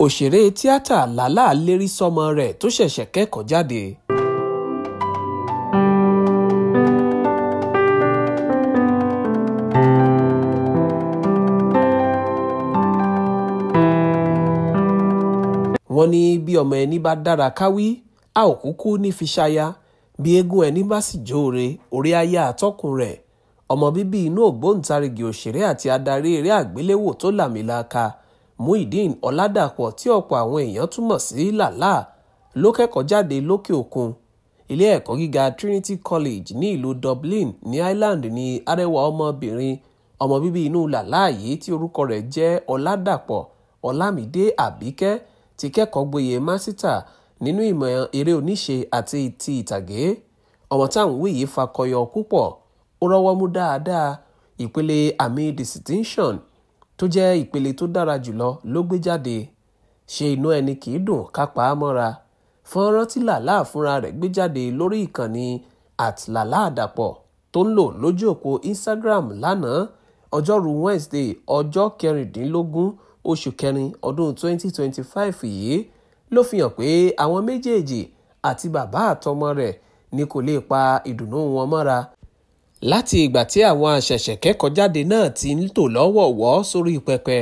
òṣèré tíátà Lálá lérí sọ́mọ rẹ̀ tó ṣẹ̀ṣẹ̀ kẹ́kọ̀ọ́ jáde. wọ́n ní bí ọmọ ẹni bá dára káwí a ò kúkú ní fi ṣaya, bí eégún ẹni bá sì jóore orí aya àtọkùn rẹ̀. ọmọ bíbí inú ògbóǹtarìgì òṣèré àti adarí eré àgbéléwò tó làmìlaka Muyideen Ọládàpọ̀ tí ọ̀pọ̀ àwọn èèyàn túmọ̀ sí Lálá ló kẹ́kọ̀ọ́ jáde lókè òkun. ilé ẹ̀kọ́ gíga Trinity College ní ìlú Dublin ní Ireland ní arẹwà ọmọbìnrin ọmọ bíbí inú Lálá yìí tí orúkọ rẹ̀ jẹ́ Ọládàpọ̀ Ọlámídé Àbíkẹ́ ti kẹ́kọ̀ọ́ gboyè másítà nínú ìmọ̀ eré oníṣe àti ti ìtàgé. ọmọ táwọn wí yìí fakọyọ púpọ̀, ó rọ́wọ́ mú dáadáa. ìpele àmì distinction tó jẹ́ ìpele tó dára jùlọ ló gbé jáde. ṣe inú ẹni kì í dùn kápá mọ́ra. fọ́nrán tí Lálá fúnra rẹ̀ gbé jáde lórí ìkànnì @LálàAdàpọ̀ tó ń lò lójú òpó Instagram lánàá ọjọ́rú Wednesday ọjọ́ 16 oṣù kẹrin ọdún 2025 yìí ló fi hàn pé àwọn méjèèjì àti bàbá àtọmọ rẹ̀ ni kò lè pa ìdùnnú wọn mọ́ra. láti ìgbà tí àwọn àṣẹ̀ṣẹ̀ kẹ́kọ̀ọ́ jáde náà ti ń tò lọ́wọ̀ọ̀wọ́ sórí pẹpẹ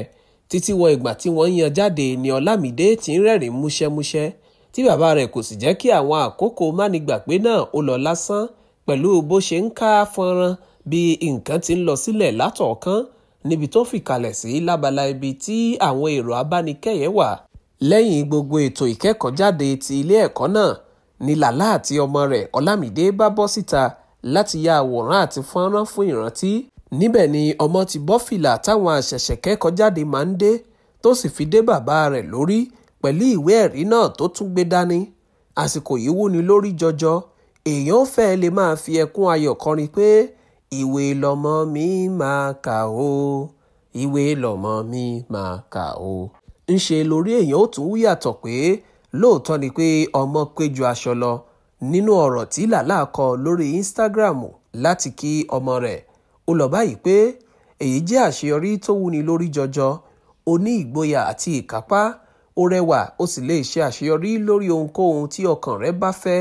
títí wọ ìgbà tí wọ́n yan jáde ni Ọlámídé ti ń rẹ́rìn músẹ́músẹ́ tí bàbá rẹ̀ kò sì jẹ́ kí àwọn àkókò mánigbàgbé náà ó lọ lásán pẹ̀lú bó ṣe ń ká fọ́nrán bí nǹkan ti ń lọ sílẹ̀ látọ̀ọ̀kan níbi tó fìkàlẹ̀ sí lábala ibi tí àwọn èrò abánikẹ́yẹ wà. lẹ́yìn gbogbo ètò ìkẹ́kọ̀ọ́jáde ti ilé ẹ̀kọ́ náà ni Lálá àti ọmọ rẹ̀ Ọlámídé bá bọ́ síta láti ya àwòrán àti fọ́nrán fún ìrántí. níbẹ̀ ni ọmọ ti bọ́ fìlà táwọn àṣẹ̀ṣẹ̀ kẹ́kọ̀ọ́jáde máa ń dé tó sì fi dé bàbá rẹ̀ lórí pẹ̀lú ìwé ẹ̀rí náà tó tún gbé dání. àsìkò yìí wúni lórí jọjọ, èèyàn ó fẹ́ lè máa fi ẹkún ayọ̀ kọrin pé ìwé lọmọ mi máa kà ó, ìwé lọmọ mi máa kà ó. ń ṣe lórí èèyàn ó tún yàtọ̀ pé lóòótọ́ ni pé ọmọ péjú aṣọ lọ nínú ọ̀rọ̀ tí Lálá kọ lórí Instagram láti kí ọmọ rẹ̀. ó lọ báyìí pé èyí jẹ́ àṣeyọrí tó wúni lórí jọjọ, ó ní ìgboyà àti ìkápá, ó rẹwà ó sì lè ṣe àṣeyọrí lórí ohunkóhun tí ọkàn rẹ̀ bá fẹ́.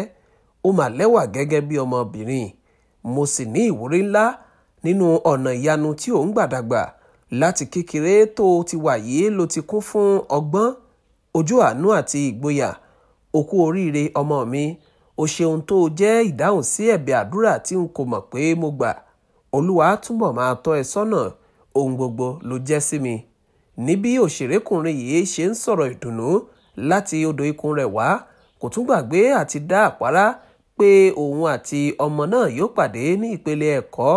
ó mà lẹ́wà gẹ́gẹ́ bí ọmọbìnrin, mo sì ní ìwúrí ńlá nínú ọ̀nà ìyanu tí ò ń gbàdàgbà. láti kékeré tó ti wà yìí ló ti kún fún ọgbọ́n, ojú àánú àti ìgboyà. ó kú oríire ọmọ mi, ó ṣeun tó jẹ́ ìdáhùn sí ẹ̀bẹ̀ àdúrà tí n kò mọ̀ pé mo gbà. Olúwa túbọ̀ máa tọ́ ẹ sọ́nà, ohun gbogbo ló jẹ́ sí mi. níbi òṣèrékùnrin yìí ṣe ń sọ̀rọ̀ ìdùnnú láti odò ikùn rẹ̀ wá, kò tún gbàgbé àti dá àpárá pé òun àti ọmọ náà yóò pàdé ní ìpele ẹ̀kọ́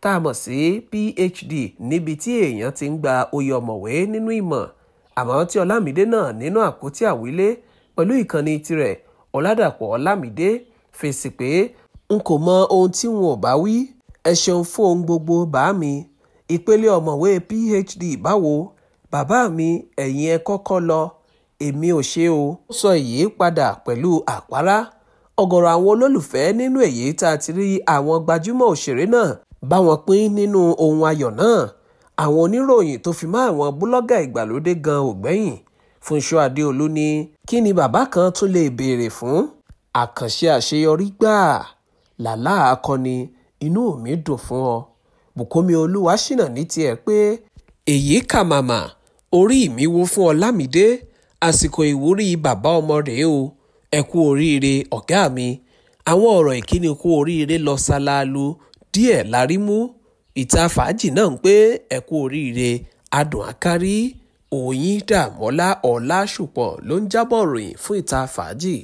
tá a mọ̀ sí PhD níbi tí èèyàn ti ń gba oyè ọ̀mọ̀wé nínú ìmọ̀. àmọ́ tí Ọlámídé náà nínú àpótí àwílé pẹ̀lú ìkànnì tirẹ̀ Ọládàpọ̀ Ọlámídé fèsì pé n kò mọ ohun tí wọn ò bá wí, ẹ ṣeun fún ohun gbogbo bá mi. ìpele ọ̀mọ̀wé PhD báwo, bàbá mi ẹ̀yin ẹ kọ́kọ́ lọ, èmi ò ṣe o. ó sọ èyí padà pẹ̀lú àpárá. ọ̀gọ̀rọ̀ àwọn olólùfẹ́ nínú èyí tá a ti rí àwọn gbajúmọ̀ òṣèré náà bá wọn pín nínú ohun ayọ̀ náà. àwọn oníròyìn tó fi mọ́ àwọn búlọ́gà ìgbàlódé gan ò gbẹ́yìn. Fúnṣọ́ Adéolú ní kí ni bàbá kan tún lè béèrè fún? àkànṣe àṣeyọrí gbáà. Lálá akọni, inú mi dùn fún ọ. Bùkúnmi Olúwaṣínà ní tiẹ̀ pé èyí kà màmá, orí mi wó fún Ọlámídé, àsìkò ìwúrí bàbá ọmọ rèé o, ẹ kú oríire ọ̀gá mi. àwọn ọ̀rọ̀ ìkíni kú oríire lọ ṣáláàlú díẹ̀ lárí mú. ìta fàájì náà ń pé ẹ kú oríire adùn àkárí. Oyindàmọ́lá Ọlásùpọ̀ ló ń jábọ̀ ròyìn fún ìta fàájì.